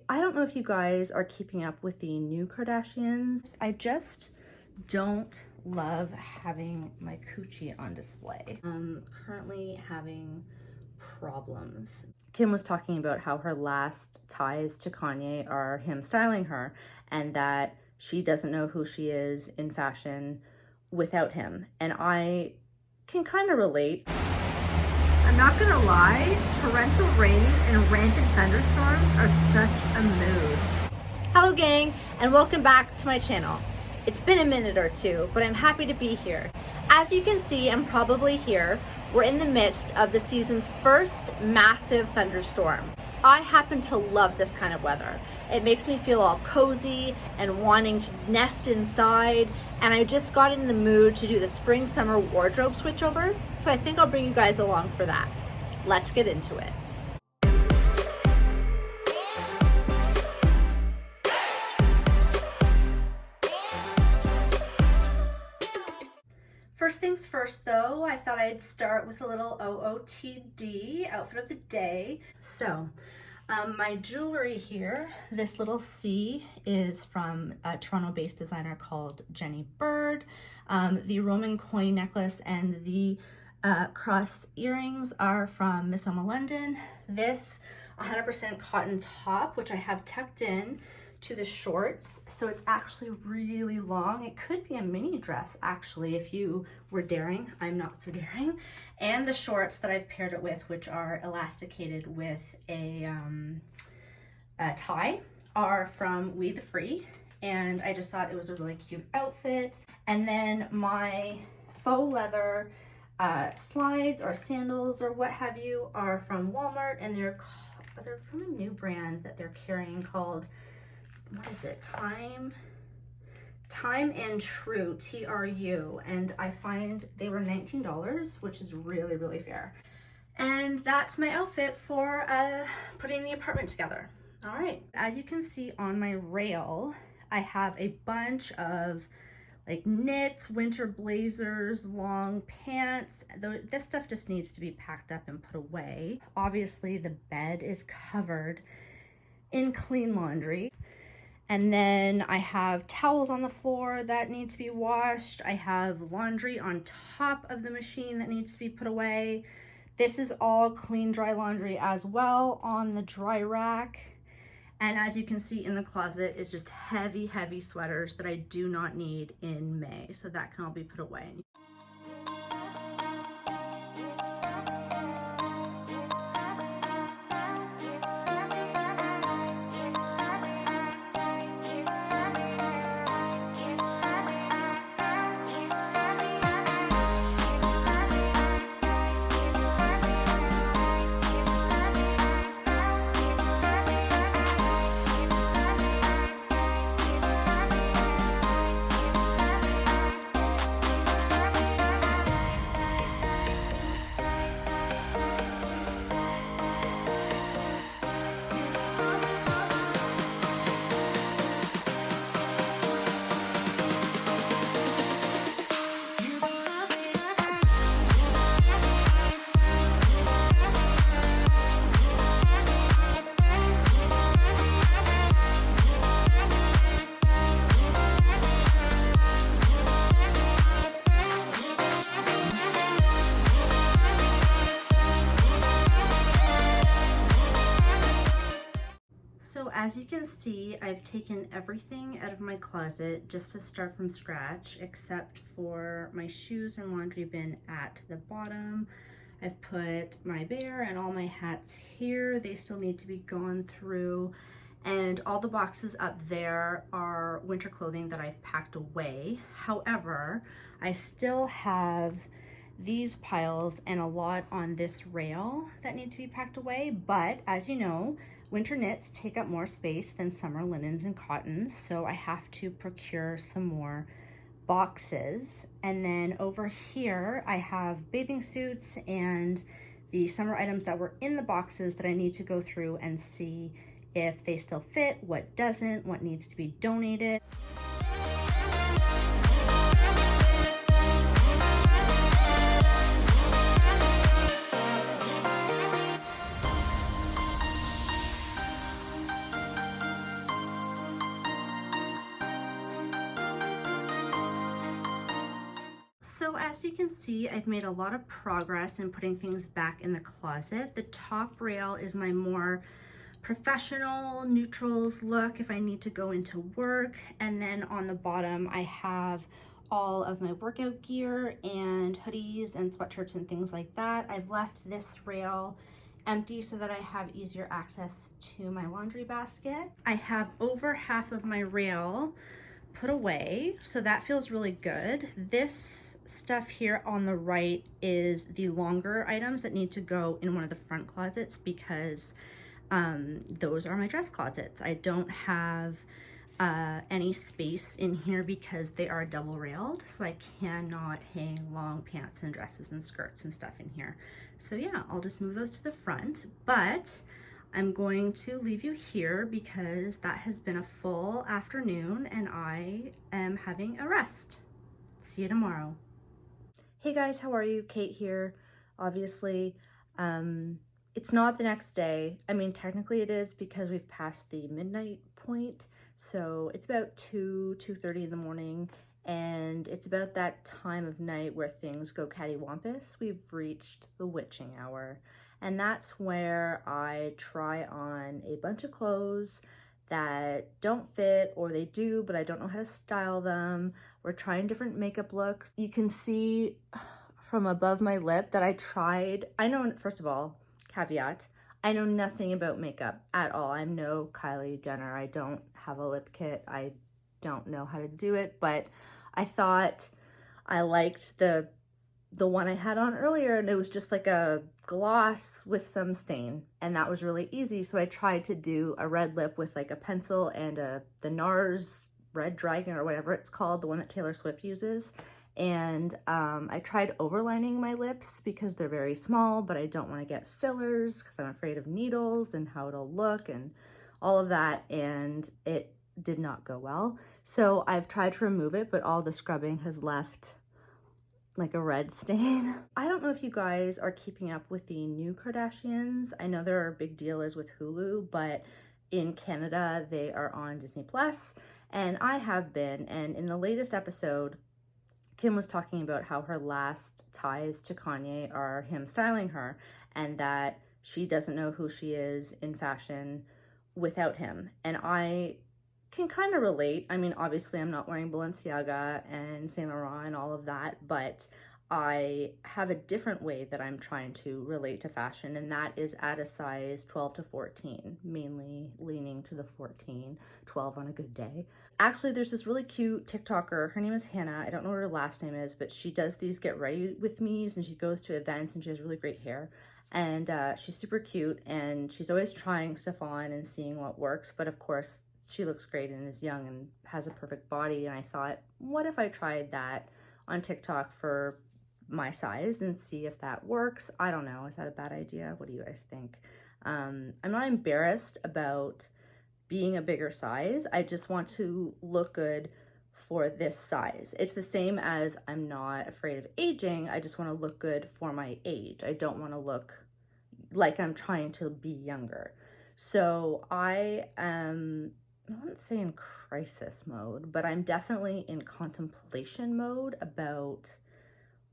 I don't know if you guys are keeping up with the new Kardashians. I just don't love having my coochie on display. I'm currently having problems. Kim was talking about how her last ties to Kanye are him styling her, and that she doesn't know who she is in fashion without him. And I can kind of relate. I'm not gonna lie, torrential rain and rampant thunderstorms are such a mood. Hello gang, and welcome back to my channel. It's been a minute or two, but I'm happy to be here. As you can see, and probably hear, we're in the midst of the season's first massive thunderstorm. I happen to love this kind of weather. It makes me feel all cozy and wanting to nest inside, and I just got in the mood to do the spring-summer wardrobe switchover, so I think I'll bring you guys along for that. Let's get into it. First things first though, I thought I'd start with a little OOTD, outfit of the day. So, my jewelry here, this little C is from a Toronto-based designer called Jenny Bird. The Roman coin necklace and the cross earrings are from Miss Oma London. This 100% cotton top, which I have tucked in to the shorts, so it's actually really long. It could be a mini dress actually if you were daring. I'm not so daring. And the shorts that I've paired it with, which are elasticated with a tie, are from We the Free, and I just thought it was a really cute outfit. And then my faux leather slides or sandals or what have you are from Walmart, and they're from a new brand that they're carrying called, what is it, Time and True, TRU, and I find they were $19, which is really, really fair. And that's my outfit for putting the apartment together. All right, as you can see on my rail, I have a bunch of like knits, winter blazers, long pants. This stuff just needs to be packed up and put away. Obviously the bed is covered in clean laundry. And then I have towels on the floor that need to be washed. I have laundry on top of the machine that needs to be put away. This is all clean, dry laundry as well on the dry rack. And as you can see in the closet is just heavy, heavy sweaters that I do not need in May. So that can all be put away. So as you can see, I've taken everything out of my closet just to start from scratch, except for my shoes and laundry bin at the bottom. I've put my bear and all my hats here. They still need to be gone through. And all the boxes up there are winter clothing that I've packed away. However, I still have these piles and a lot on this rail that need to be packed away. But as you know, winter knits take up more space than summer linens and cottons, so I have to procure some more boxes. And then over here, I have bathing suits and the summer items that were in the boxes that I need to go through and see if they still fit, what doesn't, what needs to be donated. you can see, I've made a lot of progress in putting things back in the closet. The top rail is my more professional neutrals look if I need to go into work. And then on the bottom, I have all of my workout gear and hoodies and sweatshirts and things like that. I've left this rail empty so that I have easier access to my laundry basket. I have over half of my rail put away, so that feels really good. This stuff here on the right is the longer items that need to go in one of the front closets because those are my dress closets. I don't have any space in here because they are double railed, so I cannot hang long pants and dresses and skirts and stuff in here. So yeah, I'll just move those to the front, but I'm going to leave you here because that has been a full afternoon and I am having a rest. See you tomorrow. Hey guys, how are you? Kate here. Obviously, it's not the next day. I mean, technically it is because we've passed the midnight point. So it's about 2:30 in the morning, and it's about that time of night where things go cattywampus. We've reached the witching hour, and that's where I try on a bunch of clothes that don't fit, or they do, but I don't know how to style them. We're trying different makeup looks. You can see from above my lip that I know, first of all, caveat, I know nothing about makeup at all. I'm no Kylie Jenner. I don't have a lip kit. I don't know how to do it, but I thought I liked the one I had on earlier, and it was just like a gloss with some stain, and that was really easy. So I tried to do a red lip with like a pencil and the NARS Red Dragon or whatever it's called, the one that Taylor Swift uses. And I tried overlining my lips because they're very small, but I don't want to get fillers because I'm afraid of needles and how it'll look and all of that, and it did not go well. So I've tried to remove it, but all the scrubbing has left like a red stain. I don't know if you guys are keeping up with the new Kardashians. I know their big deal is with Hulu, but in Canada they are on Disney Plus, and I have been. And in the latest episode, Kim was talking about how her last ties to Kanye are him styling her, and that she doesn't know who she is in fashion without him. And I can kind of relate. I mean, obviously I'm not wearing Balenciaga and Saint Laurent and all of that, but I have a different way that I'm trying to relate to fashion, and that is at a size 12 to 14, mainly leaning to the 14, 12 on a good day. Actually, there's this really cute TikToker. Her name is Hannah. I don't know what her last name is, but she does these get ready with me's, and she goes to events, and she has really great hair. And she's super cute, and she's always trying stuff on and seeing what works. But of course, she looks great and is young and has a perfect body. And I thought, what if I tried that on TikTok for my size and see if that works? I don't know. Is that a bad idea? What do you guys think? I'm not embarrassed about being a bigger size. I just want to look good for this size. It's the same as I'm not afraid of aging. I just want to look good for my age. I don't want to look like I'm trying to be younger. So I am, I wouldn't say in crisis mode, but I'm definitely in contemplation mode about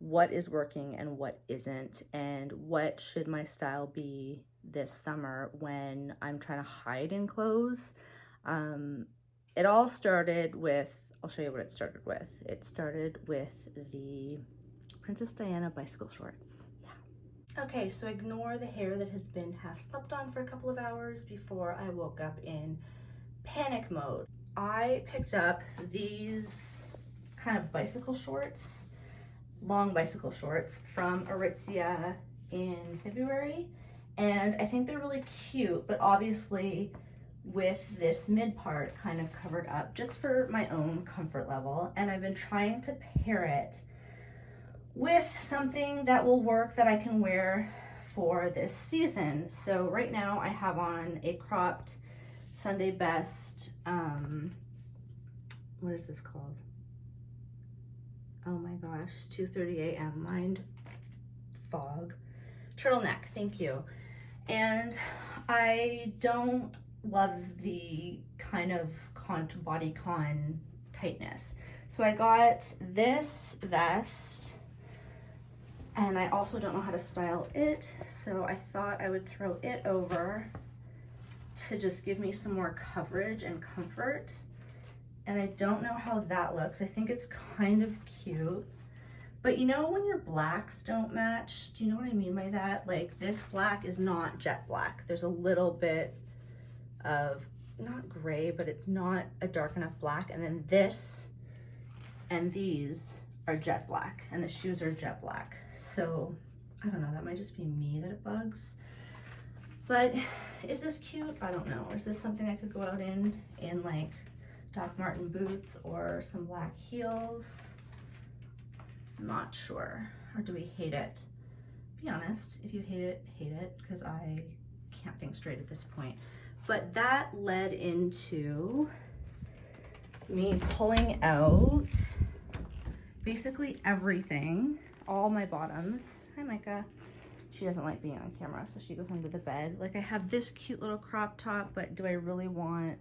what is working and what isn't, and what should my style be this summer when I'm trying to hide in clothes. It all started with, I'll show you what it started with. It started with the Princess Diana bicycle shorts. Yeah. Okay, so ignore the hair that has been half slept on for a couple of hours before I woke up in panic mode. I picked up these kind of bicycle shorts, long bicycle shorts from Aritzia in February, and I think they're really cute, but obviously with this mid part kind of covered up just for my own comfort level. And I've been trying to pair it with something that will work that I can wear for this season. So right now I have on a cropped Sunday best, what is this called? Oh my gosh, 2:30 a.m. mind fog. Turtleneck, thank you. And I don't love the kind of bodycon tightness. So I got this vest And I also don't know how to style it, so I thought I would throw it over to just give me some more coverage and comfort. And I don't know how that looks. I think it's kind of cute. But you know when your blacks don't match? Do you know what I mean by that? Like this black is not jet black. There's a little bit of, not gray, but it's not a dark enough black. And then this and these are jet black, and the shoes are jet black. So I don't know, that might just be me that it bugs. But is this cute? I don't know. Is this something I could go out in like Doc Marten boots or some black heels? Not sure. Or do we hate it? Be honest, if you hate it, because I can't think straight at this point. But that led into me pulling out basically everything, all my bottoms. Hi, Micah. She doesn't like being on camera, so she goes under the bed. Like I have this cute little crop top, but do I really want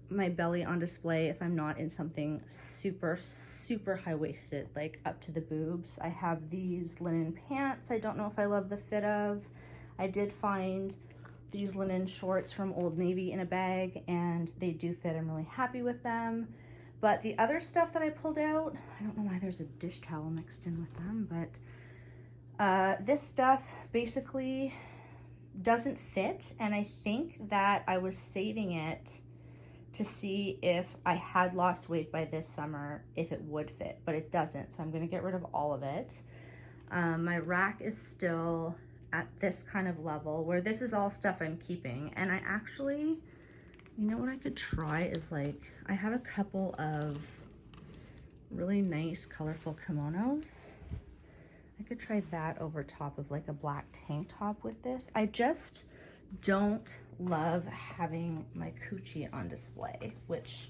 my belly on display if I'm not in something super, super high-waisted, like up to the boobs? I have these linen pants. I don't know if I love the fit of. I did find these linen shorts from Old Navy in a bag, and they do fit. I'm really happy with them. But the other stuff that I pulled out, I don't know why there's a dish towel mixed in with them, but this stuff basically doesn't fit, and I think that I was saving it to see if I had lost weight by this summer, if it would fit, but it doesn't, so I'm gonna get rid of all of it. My rack is still at this kind of level where this is all stuff I'm keeping, and I actually, you know what I could try is like, I have a couple of really nice colorful kimonos. I could try that over top of like a black tank top with this. I just don't love having my coochie on display, which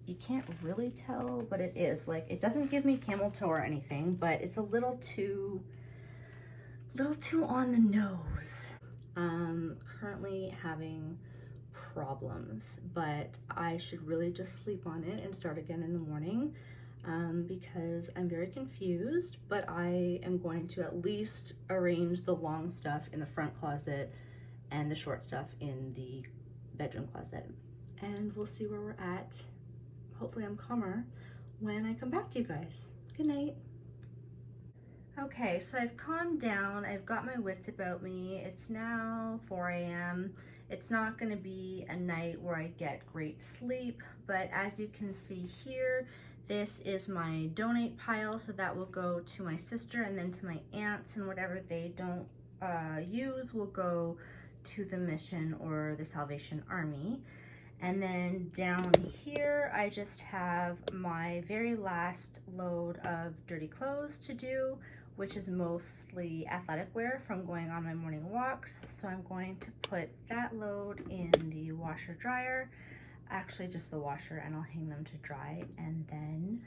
you can't really tell, but it is. Like, it doesn't give me camel toe or anything, but it's a little too on the nose. Currently having problems, but I should really just sleep on it and start again in the morning, because I'm very confused, but I am going to at least arrange the long stuff in the front closet and the short stuff in the bedroom closet, and we'll see where we're at. Hopefully I'm calmer when I come back to you guys. Good night. Okay, so I've calmed down. I've got my wits about me. It's now 4 a.m. It's not gonna be a night where I get great sleep, but as you can see here, this is my donate pile, so that will go to my sister and then to my aunts, and whatever they don't use will go to the mission or the Salvation Army. And then down here, I just have my very last load of dirty clothes to do, which is mostly athletic wear from going on my morning walks. So I'm going to put that load in the washer dryer, actually just the washer, and I'll hang them to dry. And then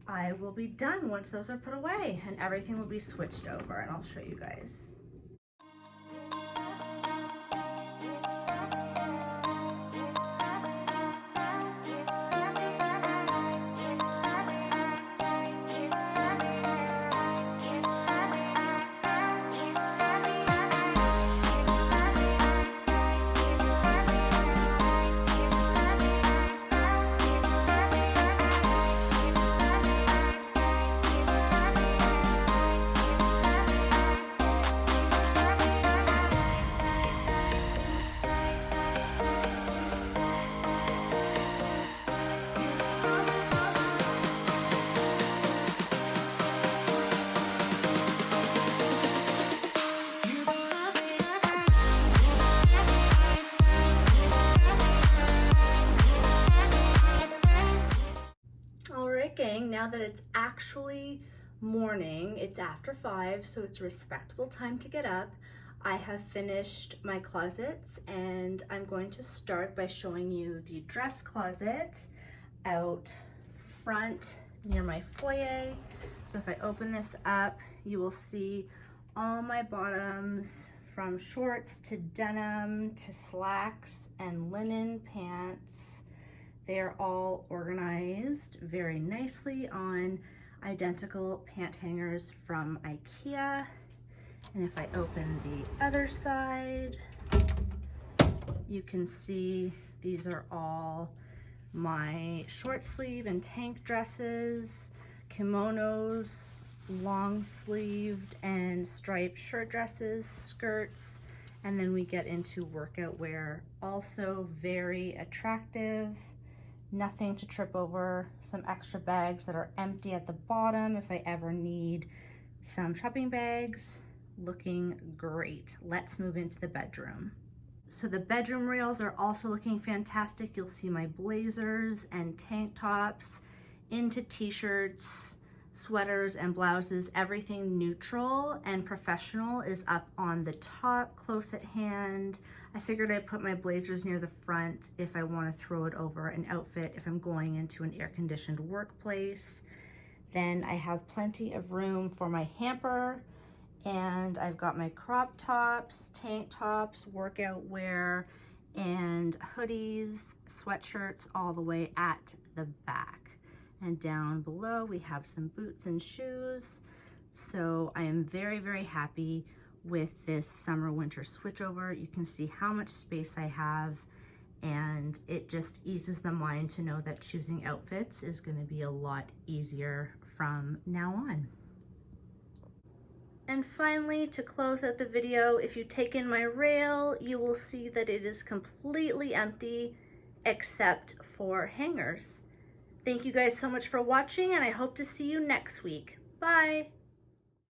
I will be done once those are put away, and everything will be switched over, and I'll show you guys. Gang, now that it's actually morning, it's after 5, so it's a respectable time to get up. I have finished my closets, and I'm going to start by showing you the dress closet out front near my foyer. So if I open this up, you will see all my bottoms, from shorts to denim to slacks and linen pants. They're all organized very nicely on, identical pant hangers from IKEA. And if I open the other side, you can see these are all my short sleeve and tank dresses, kimonos, long sleeved and striped shirt dresses, skirts, and then we get into workout wear. Also very attractive, nothing to trip over, some extra bags that are empty at the bottom if I ever need some shopping bags. Looking great. Let's move into the bedroom. So the bedroom rails are also looking fantastic. You'll see my blazers and tank tops into t-shirts, sweaters and blouses. Everything neutral and professional is up on the top, close at hand. I figured I'd put my blazers near the front if I want to throw it over an outfit if I'm going into an air-conditioned workplace. Then I have plenty of room for my hamper, and I've got my crop tops, tank tops, workout wear, and hoodies, sweatshirts all the way at the back. And down below we have some boots and shoes. So I am very, very happy with this summer winter switchover. You can see how much space I have, and it just eases the mind to know that choosing outfits is going to be a lot easier from now on. And finally, to close out the video, if you take in my rail, you will see that it is completely empty except for hangers. Thank you guys so much for watching, and I hope to see you next week. Bye!